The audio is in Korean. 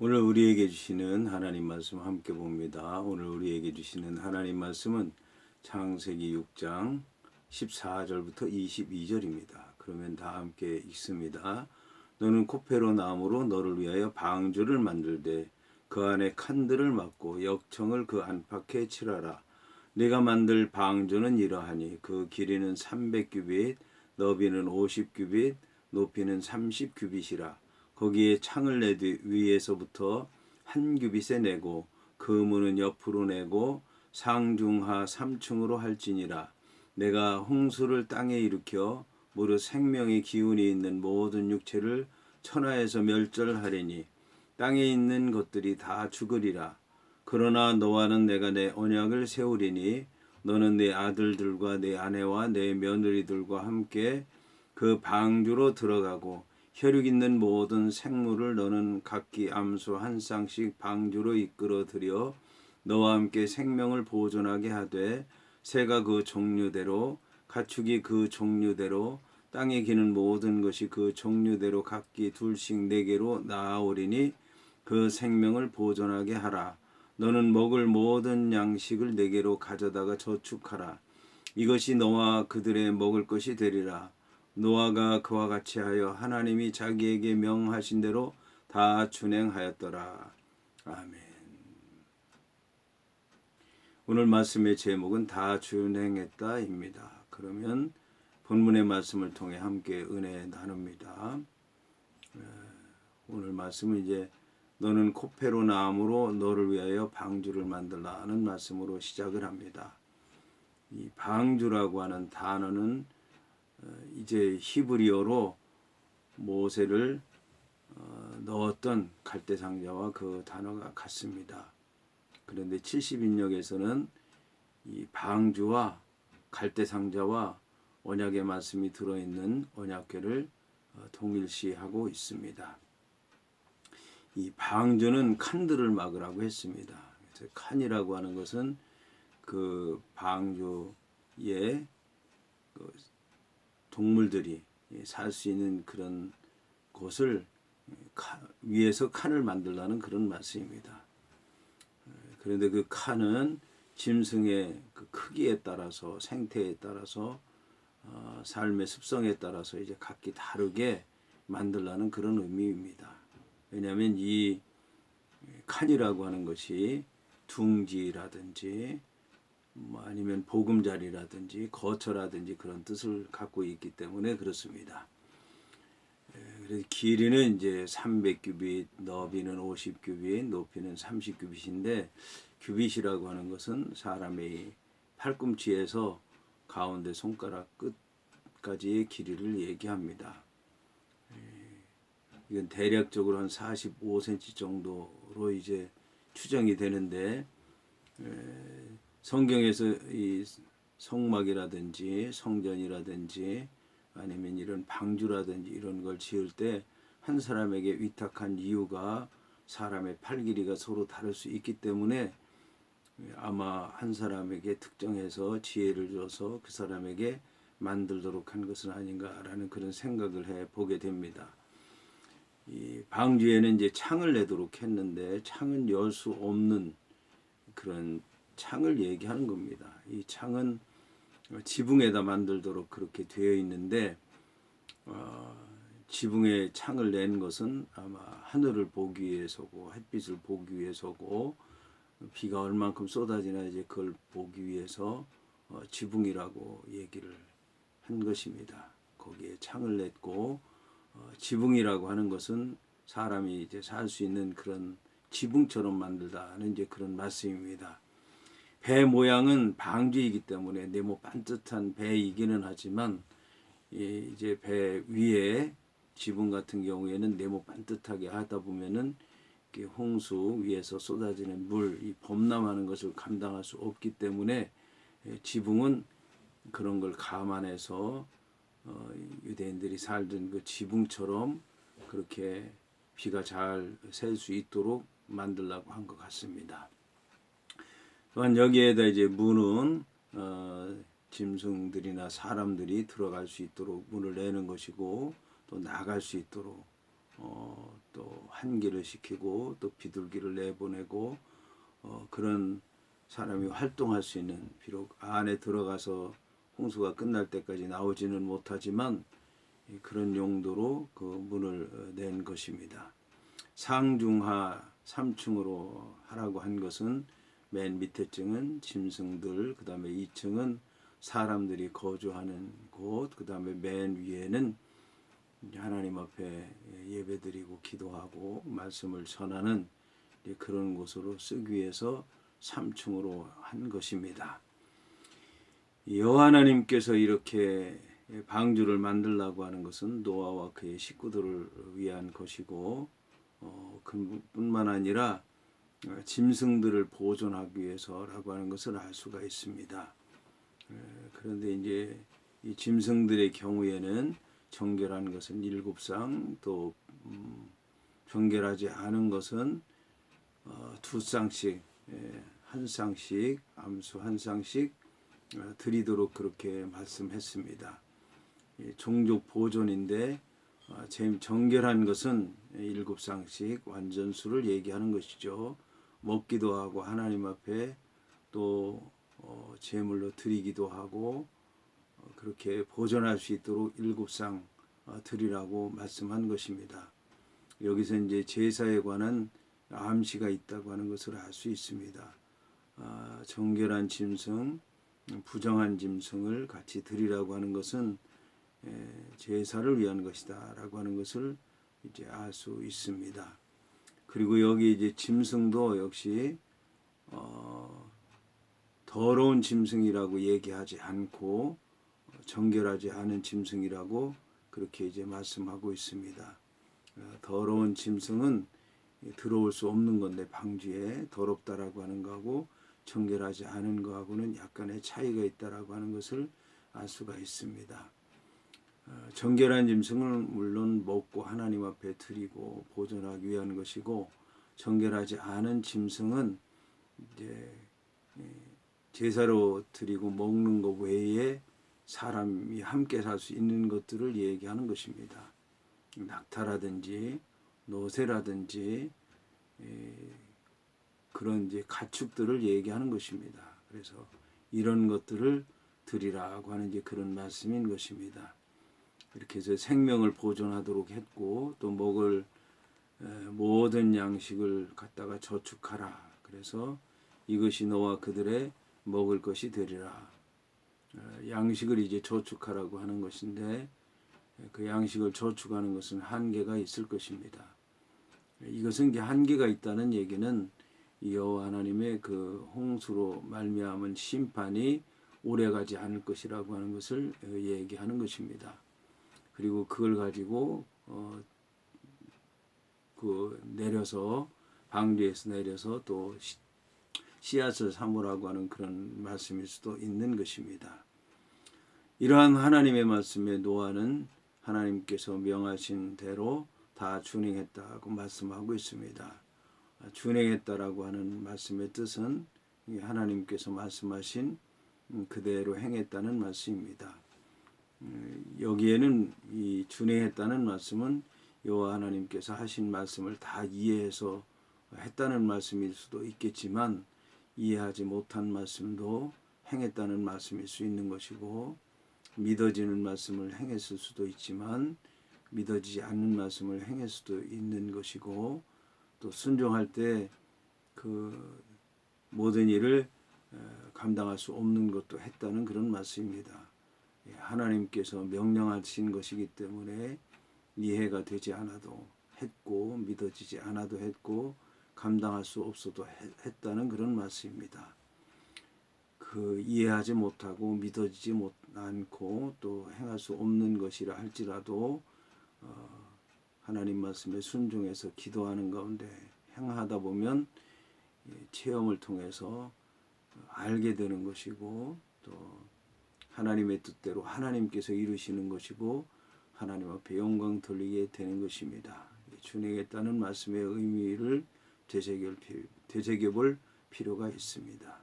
오늘 우리에게 주시는 하나님 말씀 함께 봅니다. 오늘 우리에게 주시는 하나님 말씀은 창세기 6장 14절부터 22절입니다. 그러면 다 함께 읽습니다. 너는 코페로 나무로 너를 위하여 방주를 만들되 그 안에 칸들을 막고 역청을 그 안팎에 칠하라. 네가 만들 방주는 이러하니 그 길이는 300규빗, 너비는 50규빗, 높이는 30규빗이라. 거기에 창을 내되 위에서부터 한 규빗에 내고 그 문은 옆으로 내고 상중하 3층으로 할지니라. 내가 홍수를 땅에 일으켜 무릇 생명의 기운이 있는 모든 육체를 천하에서 멸절하리니 땅에 있는 것들이 다 죽으리라. 그러나 너와는 내가 내 언약을 세우리니 너는 내 아들들과 내 아내와 내 며느리들과 함께 그 방주로 들어가고 혈육 있는 모든 생물을 너는 각기 암소 한 쌍씩 방주로 이끌어 들여 너와 함께 생명을 보존하게 하되 새가 그 종류대로 가축이 그 종류대로 땅에 기는 모든 것이 그 종류대로 각기 둘씩 네개로 나아오리니 그 생명을 보존하게 하라. 너는 먹을 모든 양식을 네개로 가져다가 저축하라. 이것이 너와 그들의 먹을 것이 되리라. 노아가 그와 같이 하여 하나님이 자기에게 명하신 대로 다 준행하였더라. 아멘. 오늘 말씀의 제목은 다 준행했다입니다. 그러면 본문의 말씀을 통해 함께 은혜 나눕니다. 오늘 말씀은 이제 너는 코페로 나무로 너를 위하여 방주를 만들라는 말씀으로 시작을 합니다. 이 방주라고 하는 단어는 이제 히브리어로 모세를 넣었던 갈대 상자와 그 단어가 같습니다. 그런데 70인역에서는 이 방주와 갈대 상자와 언약의 말씀이 들어있는 언약궤를 동일시하고 있습니다. 이 방주는 칸들을 막으라고 했습니다. 그래서 칸이라고 하는 것은 그 방주에 그 동물들이 살 수 있는 그런 곳을 위에서 칸을 만들라는 그런 말씀입니다. 그런데 그 칸은 짐승의 그 크기에 따라서 생태에 따라서 삶의 습성에 따라서 이제 각기 다르게 만들라는 그런 의미입니다. 왜냐하면 이 칸이라고 하는 것이 둥지라든지 아니면 보금자리라든지 거처라든지 그런 뜻을 갖고 있기 때문에 그렇습니다. 그래서 길이는 이제 300규빗, 너비는 50규빗, 높이는 30규빗인데 규빗이라고 하는 것은 사람의 팔꿈치에서 가운데 손가락 끝까지의 길이를 얘기합니다. 이건 대략적으로 한 45cm 정도로 이제 추정이 되는데 성경에서 이 성막이라든지 성전이라든지 아니면 이런 방주라든지 이런 걸 지을 때 한 사람에게 위탁한 이유가 사람의 팔 길이가 서로 다를 수 있기 때문에 아마 한 사람에게 특정해서 지혜를 줘서 그 사람에게 만들도록 한 것은 아닌가라는 그런 생각을 해 보게 됩니다. 이 방주에는 이제 창을 내도록 했는데 창은 열 수 없는 그런 창을 얘기하는 겁니다. 이 창은 지붕에다 만들도록 그렇게 되어 있는데 지붕에 창을 낸 것은 아마 하늘을 보기 위해서고 햇빛을 보기 위해서고 비가 얼만큼 쏟아지나 이제 그걸 보기 위해서 지붕이라고 얘기를 한 것입니다. 거기에 창을 냈고 지붕이라고 하는 것은 사람이 이제 살 수 있는 그런 지붕처럼 만들다는 이제 그런 말씀입니다. 배 모양은 방주이기 때문에 네모 반듯한 배이기는 하지만 이제 배 위에 지붕 같은 경우에는 네모 반듯하게 하다 보면은 홍수 위에서 쏟아지는 물, 이 범람하는 것을 감당할 수 없기 때문에 지붕은 그런 걸 감안해서 유대인들이 살던 그 지붕처럼 그렇게 비가 잘 셀 수 있도록 만들라고 한 것 같습니다. 또한 여기에다 이제 문은 짐승들이나 사람들이 들어갈 수 있도록 문을 내는 것이고 또 나갈 수 있도록 또 환기를 시키고 또 비둘기를 내보내고 그런 사람이 활동할 수 있는, 비록 안에 들어가서 홍수가 끝날 때까지 나오지는 못하지만 그런 용도로 그 문을 낸 것입니다. 상중하 3층으로 하라고 한 것은 맨 밑에 층은 짐승들, 그 다음에 2층은 사람들이 거주하는 곳, 그 다음에 맨 위에는 하나님 앞에 예배드리고 기도하고 말씀을 전하는 그런 곳으로 쓰기 위해서 3층으로 한 것입니다. 여호와 하나님께서 이렇게 방주를 만들라고 하는 것은 노아와 그의 식구들을 위한 것이고 그뿐만 아니라 짐승들을 보존하기 위해서라고 하는 것을 알 수가 있습니다. 그런데 이제 이 짐승들의 경우에는 정결한 것은 7쌍, 또 정결하지 않은 것은 2쌍씩, 한 쌍씩, 암수 한 쌍씩 드리도록 그렇게 말씀했습니다. 종족 보존인데 정결한 것은 7쌍씩 완전수를 얘기하는 것이죠. 먹기도 하고 하나님 앞에 또 제물로 드리기도 하고 그렇게 보존할 수 있도록 7쌍 드리라고 말씀한 것입니다. 여기서 이제 제사에 관한 암시가 있다고 하는 것을 알 수 있습니다. 정결한 짐승, 부정한 짐승을 같이 드리라고 하는 것은 제사를 위한 것이다라고 하는 것을 이제 알 수 있습니다. 그리고 여기 이제 짐승도 역시 더러운 짐승이라고 얘기하지 않고 정결하지 않은 짐승이라고 그렇게 이제 말씀하고 있습니다. 더러운 짐승은 들어올 수 없는 건데 방주에 더럽다라고 하는 거하고 정결하지 않은 거하고는 약간의 차이가 있다라고 하는 것을 알 수가 있습니다. 정결한 짐승은 물론 먹고 하나님 앞에 드리고 보존하기 위한 것이고, 정결하지 않은 짐승은 이제 제사로 드리고 먹는 것 외에 사람이 함께 살 수 있는 것들을 얘기하는 것입니다. 낙타라든지 노새라든지 그런 이제 가축들을 얘기하는 것입니다. 그래서 이런 것들을 드리라고 하는 이제 그런 말씀인 것입니다. 이렇게 해서 생명을 보존하도록 했고, 또 먹을 모든 양식을 갖다가 저축하라. 그래서 이것이 너와 그들의 먹을 것이 되리라. 양식을 이제 저축하라고 하는 것인데, 그 양식을 저축하는 것은 한계가 있을 것입니다. 이것은 이제 한계가 있다는 얘기는 여호와 하나님의 그 홍수로 말미암은 심판이 오래가지 않을 것이라고 하는 것을 얘기하는 것입니다. 그리고 그걸 가지고 그 내려서 방주에서 내려서 또 씨앗을 삼으라고 하는 그런 말씀일 수도 있는 것입니다. 이러한 하나님의 말씀에 노아는 하나님께서 명하신 대로 다 준행했다고 말씀하고 있습니다. 준행했다라고 하는 말씀의 뜻은 하나님께서 말씀하신 그대로 행했다는 말씀입니다. 여기에는 이 준행했다는 말씀은 여호와 하나님께서 하신 말씀을 다 이해해서 했다는 말씀일 수도 있겠지만, 이해하지 못한 말씀도 행했다는 말씀일 수 있는 것이고, 믿어지는 말씀을 행했을 수도 있지만 믿어지지 않는 말씀을 행할 수도 있는 것이고, 또 순종할 때 그 모든 일을 감당할 수 없는 것도 했다는 그런 말씀입니다. 하나님께서 명령하신 것이기 때문에 이해가 되지 않아도 했고, 믿어지지 않아도 했고, 감당할 수 없어도 했다는 그런 말씀입니다. 그 이해하지 못하고 믿어지지 않고 또 행할 수 없는 것이라 할지라도 하나님 말씀에 순종해서 기도하는 가운데 행하다 보면 체험을 통해서 알게 되는 것이고, 또 하나님의 뜻대로 하나님께서 이루시는 것이고 하나님 앞에 영광 돌리게 되는 것입니다. 준행했다는 말씀의 의미를 되새겨볼 필요가 있습니다.